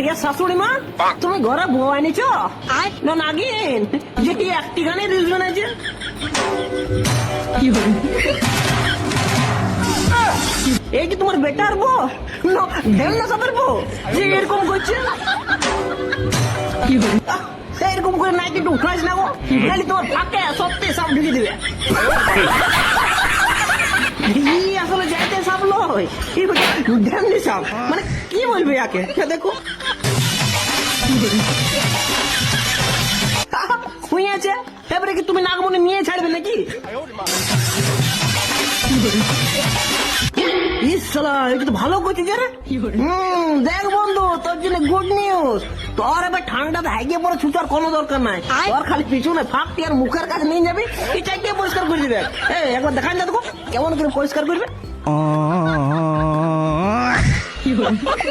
ইয়া শাশুড়ি মা, তুমি ঘরে বউ আনিছ না নাগিন যে কি একটি গানে রিলস বানাইছে? এই কি তোমার বেটার বউ না ঢেল না সাপের বউ যে এরকম করছে? এরকম করে নাইটি একটু উঠাইস না গো, নাহলে তোমার ফাঁকে সত্যি সব ঢুকে দিবে। আসলে যাইতে সাপ লয়, ঢেমনি সাপ, মানে কি বলবে ইয়াকে? দেখো হইয়াছে, এবারে কি তুমি নাগমণি নিয়ে ছাড়বে নাকি? ইসলা, এটা তো ভালো করছিস রে। দেখ বন্ধু, তোর জন্য গুড নিউজ। তোর এবার ঠান্ডাতে হাইগে পরে ছুটার কোনো দরকার নাই। তোর খালি পিছনে ফাঁকটি আর মুখের কাছে নিয়ে যাবি, এই চারটে পরিষ্কার করে দিবে। একবার দেখান দেখো কেমন করে পরিষ্কার করবে।